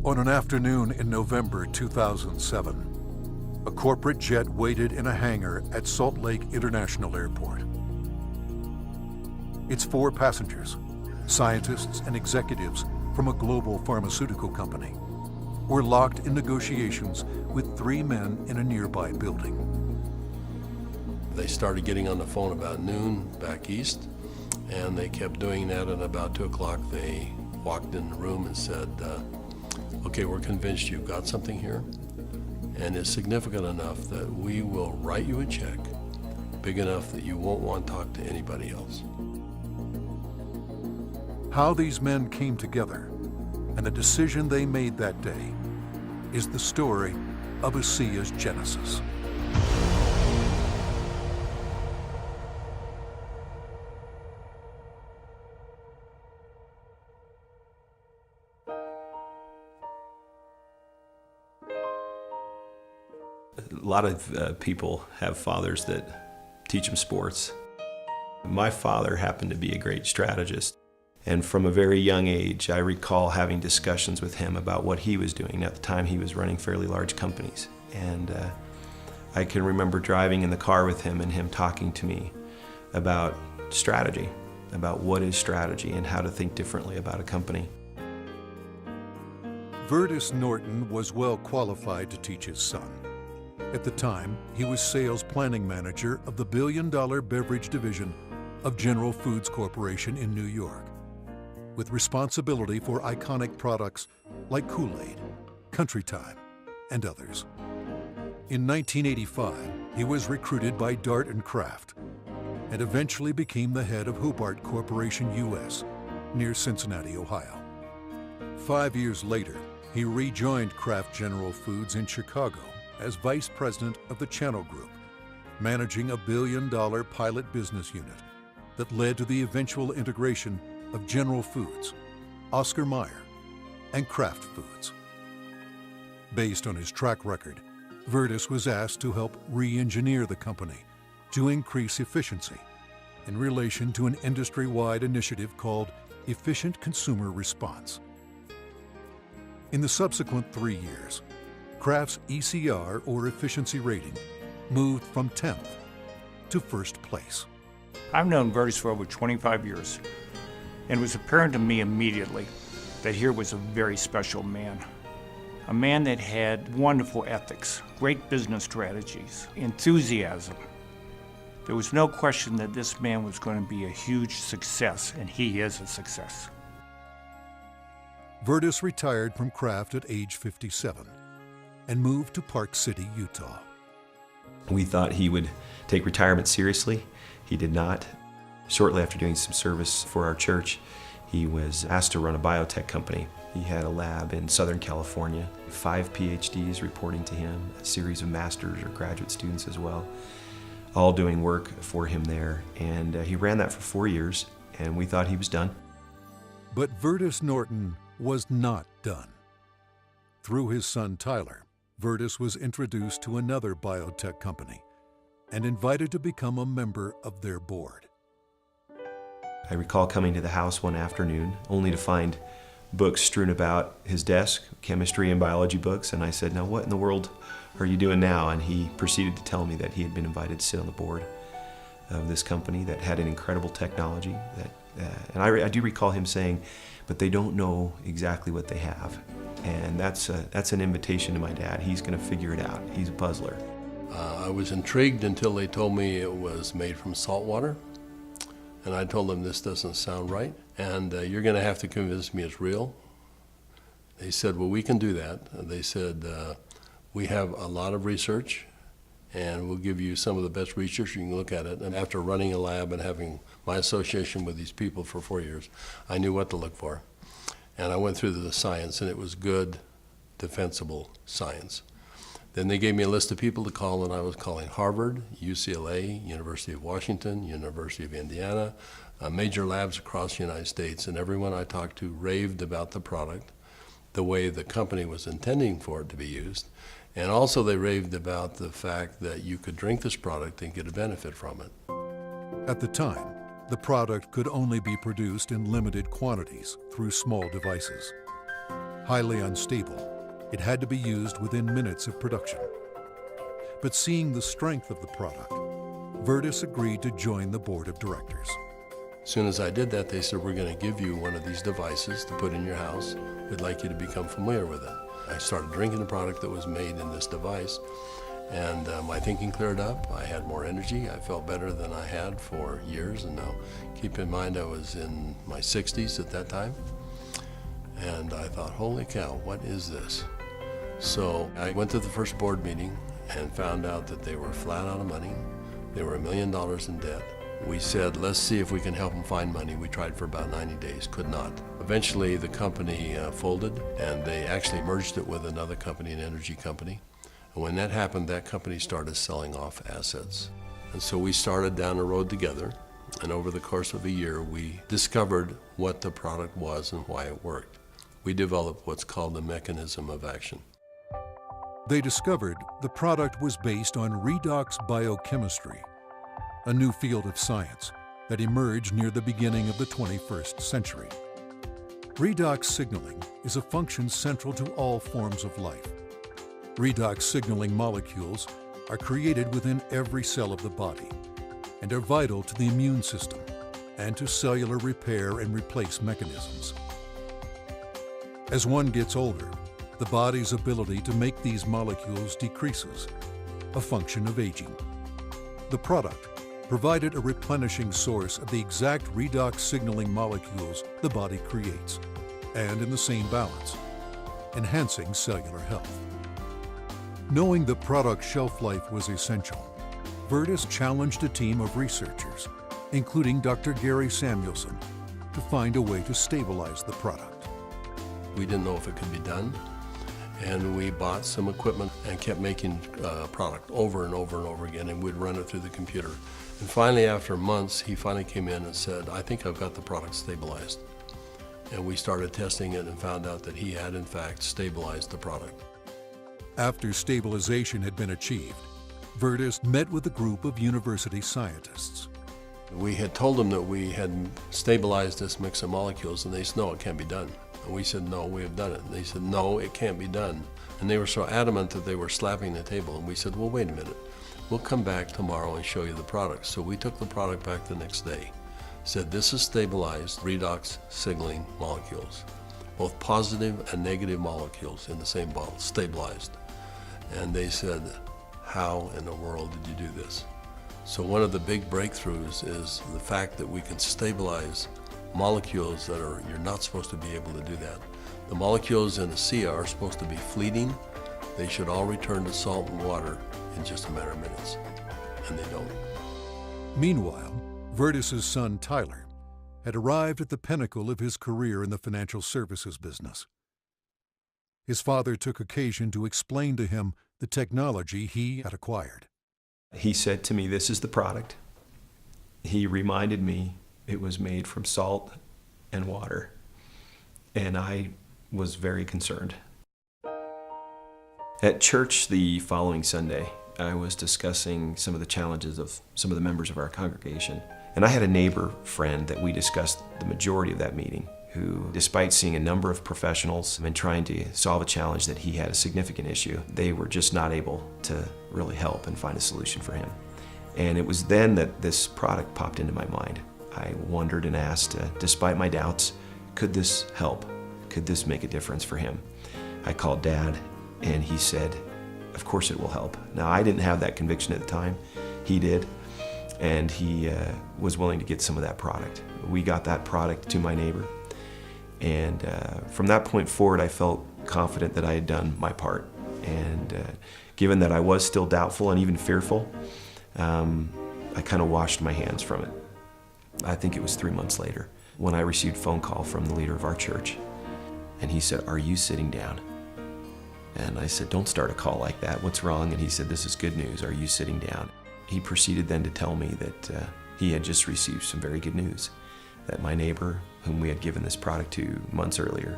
On an afternoon in November 2007, a corporate jet waited in a hangar at Salt Lake International Airport. Its 4 passengers, scientists and executives from a global pharmaceutical company, were locked in negotiations with 3 men in a nearby building. They started getting on the phone about noon back east, and they kept doing that, and about 2 o'clock they walked in the room and said, okay, we're convinced you've got something here, and it's significant enough that we will write you a check big enough that you won't want to talk to anybody else. How these men came together and the decision they made that day is the story of ASEA's genesis. A lot of people have fathers that teach them sports. My father happened to be a great strategist, and from a very young age I recall having discussions with him about what he was doing. At the time he was running fairly large companies, and I can remember driving in the car with him and him talking to me about strategy, about what is strategy and how to think differently about a company. Vertus Norton was well qualified to teach his son. At the time, he was sales planning manager of the billion-dollar beverage division of General Foods Corporation in New York, with responsibility for iconic products like Kool-Aid, Country Time, and others. In 1985, he was recruited by Dart and Kraft and eventually became the head of Hobart Corporation US near Cincinnati, Ohio. 5 years later, he rejoined Kraft General Foods in Chicago as vice president of the Channel Group, managing a billion-dollar pilot business unit that led to the eventual integration of General Foods, Oscar Mayer, and Kraft Foods. Based on his track record, Vertus was asked to help re-engineer the company to increase efficiency in relation to an industry-wide initiative called Efficient Consumer Response. In the subsequent 3 years, Kraft's ECR, or efficiency rating, moved from 10th to first place. I've known Vertus for over 25 years, and it was apparent to me immediately that here was a very special man. A man that had wonderful ethics, great business strategies, enthusiasm. There was no question that this man was going to be a huge success, and he is a success. Vertus retired from Kraft at age 57 and moved to Park City, Utah. We thought he would take retirement seriously. He did not. Shortly after doing some service for our church, he was asked to run a biotech company. He had a lab in Southern California, 5 PhDs reporting to him, a series of master's or graduate students as well, all doing work for him there. And he ran that for 4 years, and we thought he was done. But Vertus Norton was not done. Through his son Tyler, Vertus was introduced to another biotech company and invited to become a member of their board. I recall coming to the house one afternoon only to find books strewn about his desk, chemistry and biology books, and I said, "Now what in the world are you doing now?" And he proceeded to tell me that he had been invited to sit on the board of this company that had an incredible technology. And I do recall him saying, "But they don't know exactly what they have." And that's an invitation to my dad. He's going to figure it out. He's a puzzler. I was intrigued until they told me it was made from salt water. And I told them, this doesn't sound right, and you're going to have to convince me it's real. They said, well, we can do that. They said, we have a lot of research, and we'll give you some of the best research. You can look at it. And after running a lab and having my association with these people for 4 years, I knew what to look for. And I went through the science, and it was good, defensible science. Then they gave me a list of people to call, and I was calling Harvard, UCLA, University of Washington, University of Indiana, major labs across the United States, and everyone I talked to raved about the product, the way the company was intending for it to be used, and also they raved about the fact that you could drink this product and get a benefit from it. At the time, the product could only be produced in limited quantities through small devices. Highly unstable, it had to be used within minutes of production. But seeing the strength of the product, Virtus agreed to join the board of directors. As soon as I did that, they said, we're going to give you one of these devices to put in your house. We'd like you to become familiar with it. I started drinking the product that was made in this device, and my thinking cleared up. I had more energy. I felt better than I had for years. And now, keep in mind, I was in my 60s at that time. And I thought, holy cow, what is this? So I went to the first board meeting and found out that they were flat out of money. They were $1 million in debt. We said, let's see if we can help them find money. We tried for about 90 days, could not. Eventually, the company folded, and they actually merged it with another company, an energy company. And when that happened, that company started selling off assets. And so we started down the road together, and over the course of a year, we discovered what the product was and why it worked. We developed what's called the mechanism of action. They discovered the product was based on redox biochemistry, a new field of science that emerged near the beginning of the 21st century. Redox signaling is a function central to all forms of life. Redox signaling molecules are created within every cell of the body and are vital to the immune system and to cellular repair and replace mechanisms. As one gets older, the body's ability to make these molecules decreases, a function of aging. The product provided a replenishing source of the exact redox signaling molecules the body creates, and in the same balance, enhancing cellular health. Knowing the product's shelf life was essential, Virtus challenged a team of researchers, including Dr. Gary Samuelson, to find a way to stabilize the product. We didn't know if it could be done, and we bought some equipment and kept making product over and over and over again, and we'd run it through the computer. And finally, after months, he finally came in and said, I think I've got the product stabilized. And we started testing it and found out that he had, in fact, stabilized the product. After stabilization had been achieved, Virtus met with a group of university scientists. We had told them that we had stabilized this mix of molecules, and they said, no, it can't be done. And we said, no, we have done it. And they said, no, it can't be done. And they were so adamant that they were slapping the table. And we said, well, wait a minute. We'll come back tomorrow and show you the product. So we took the product back the next day. Said, this is stabilized redox signaling molecules. Both positive and negative molecules in the same bottle, stabilized. And they said, how in the world did you do this? So one of the big breakthroughs is the fact that we can stabilize molecules that you're not supposed to be able to do that. The molecules in ASEA are supposed to be fleeting. They should all return to salt and water in just a matter of minutes, and they don't. Meanwhile, Virtus's son Tyler had arrived at the pinnacle of his career in the financial services business. His father took occasion to explain to him the technology he had acquired. He said to me, this is the product. He reminded me it was made from salt and water, and I was very concerned. At church the following Sunday, I was discussing some of the challenges of some of the members of our congregation, and I had a neighbor friend that we discussed the majority of that meeting, who, despite seeing a number of professionals and trying to solve a challenge that he had a significant issue, they were just not able to really help and find a solution for him. And it was then that this product popped into my mind. I wondered and asked, despite my doubts, could this help? Could this make a difference for him? I called Dad, and he said, of course it will help. Now, I didn't have that conviction at the time. He did, and he was willing to get some of that product. We got that product to my neighbor, and from that point forward, I felt confident that I had done my part. And given that I was still doubtful and even fearful, I kind of washed my hands from it. I think it was 3 months later when I received a phone call from the leader of our church, and he said, "Are you sitting down?" And I said, "Don't start a call like that. What's wrong?" And he said, "This is good news. Are you sitting down?" He proceeded then to tell me that he had just received some very good news, that my neighbor, whom we had given this product to months earlier,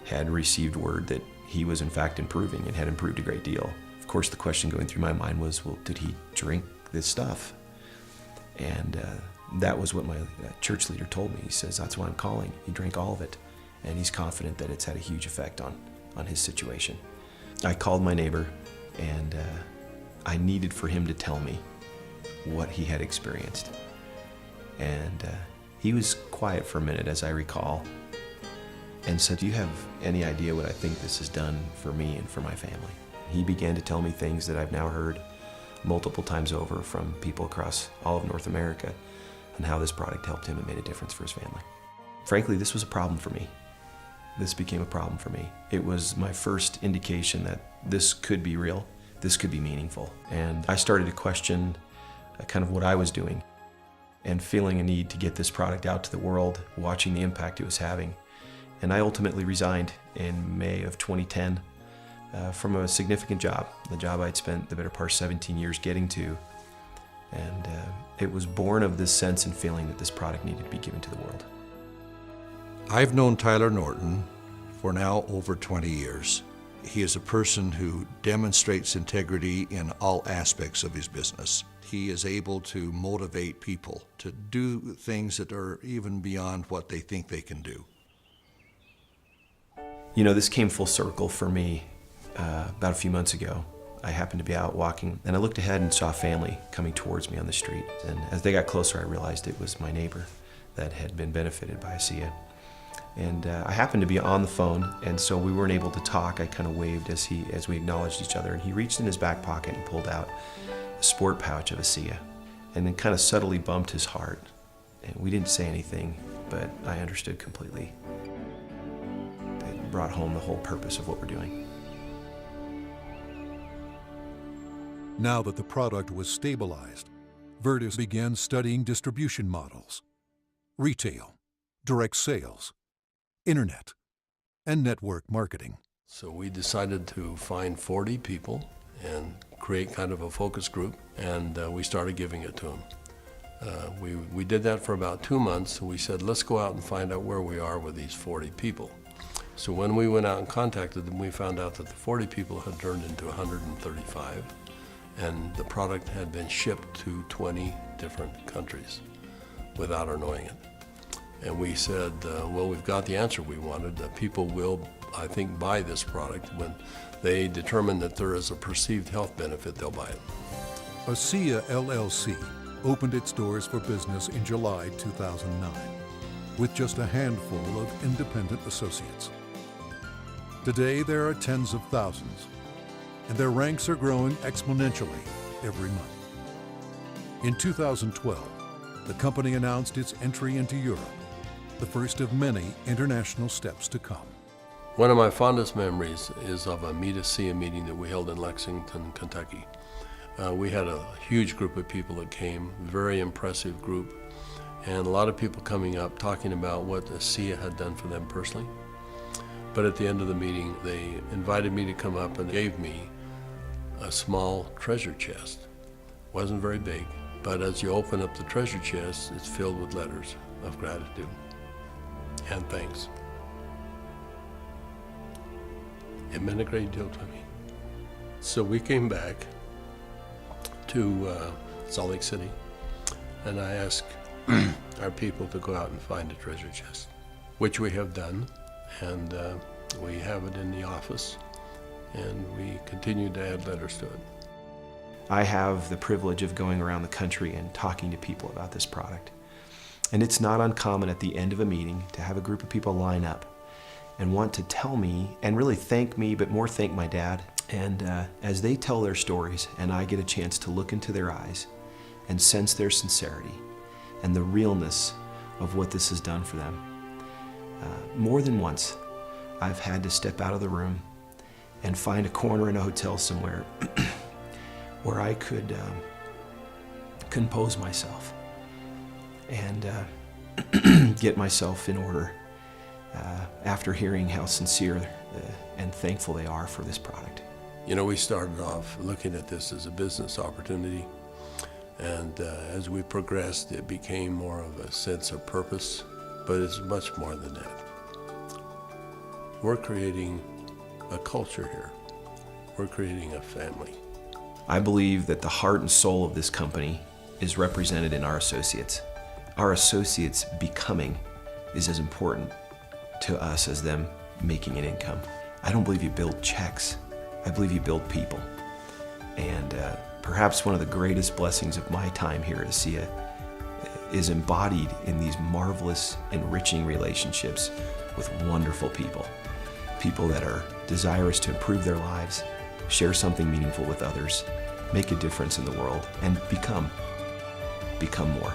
had received word that he was in fact improving and had improved a great deal. Of course, the question going through my mind was, well, did he drink this stuff? And that was what my church leader told me. He says, "That's why I'm calling. He drank all of it, and he's confident that it's had a huge effect on his situation. I called my neighbor, and I needed for him to tell me what he had experienced. And he was quiet for a minute, as I recall, and said, "Do you have any idea what I think this has done for me and for my family?" He began to tell me things that I've now heard multiple times over from people across all of North America, and how this product helped him and made a difference for his family. Frankly, this was a problem for me. This became a problem for me. It was my first indication that this could be real, this could be meaningful. And I started to question kind of what I was doing, and feeling a need to get this product out to the world, watching the impact it was having. And I ultimately resigned in May of 2010 from a significant job, the job I'd spent the better part of 17 years getting to. And it was born of this sense and feeling that this product needed to be given to the world. I've known Tyler Norton for now over 20 years. He is a person who demonstrates integrity in all aspects of his business. He is able to motivate people to do things that are even beyond what they think they can do. You know, this came full circle for me about a few months ago. I happened to be out walking, and I looked ahead and saw a family coming towards me on the street. And as they got closer, I realized it was my neighbor that had been benefited by ASEA. And I happened to be on the phone, and so we weren't able to talk. I kind of waved as we acknowledged each other, and he reached in his back pocket and pulled out a sport pouch of ASEA, and then kind of subtly bumped his heart. And we didn't say anything, but I understood completely. It brought home the whole purpose of what we're doing. Now that the product was stabilized, Virtus began studying distribution models, retail, direct sales, internet, and network marketing. So we decided to find 40 people and create kind of a focus group, and we started giving it to them. We did that for about 2 months, and we said, let's go out and find out where we are with these 40 people. So when we went out and contacted them, we found out that the 40 people had turned into 135, and the product had been shipped to 20 different countries without our knowing it. And we said, well, we've got the answer we wanted. People will, I think, buy this product. When they determine that there is a perceived health benefit, they'll buy it. ASEA LLC opened its doors for business in July 2009 with just a handful of independent associates. Today, there are tens of thousands, and their ranks are growing exponentially every month. In 2012, the company announced its entry into Europe, the first of many international steps to come. One of my fondest memories is of a Meet ASEA meeting that we held in Lexington, Kentucky. We had a huge group of people that came, very impressive group, and a lot of people coming up talking about what ASEA had done for them personally. But at the end of the meeting, they invited me to come up and gave me a small treasure chest. Wasn't very big, but as you open up the treasure chest, it's filled with letters of gratitude and thanks. It meant a great deal to me. So we came back to Salt Lake City, and I asked our people to go out and find a treasure chest, which we have done, and we have it in the office, and we continue to add letters to it. I have the privilege of going around the country and talking to people about this product. And it's not uncommon at the end of a meeting to have a group of people line up and want to tell me and really thank me, but more thank my dad. And as they tell their stories and I get a chance to look into their eyes and sense their sincerity and the realness of what this has done for them, more than once I've had to step out of the room and find a corner in a hotel somewhere where I could compose myself and get myself in order after hearing how sincere and thankful they are for this product. You know, we started off looking at this as a business opportunity, and as we progressed, it became more of a sense of purpose, but it's much more than that. We're creating a culture here. We're creating a family. I believe that the heart and soul of this company is represented in our associates. Our associates becoming is as important to us as them making an income. I don't believe you build checks. I believe you build people. And perhaps one of the greatest blessings of my time here at ASEA is embodied in these marvelous, enriching relationships with wonderful people. People that are desirous to improve their lives, share something meaningful with others, make a difference in the world, and become more.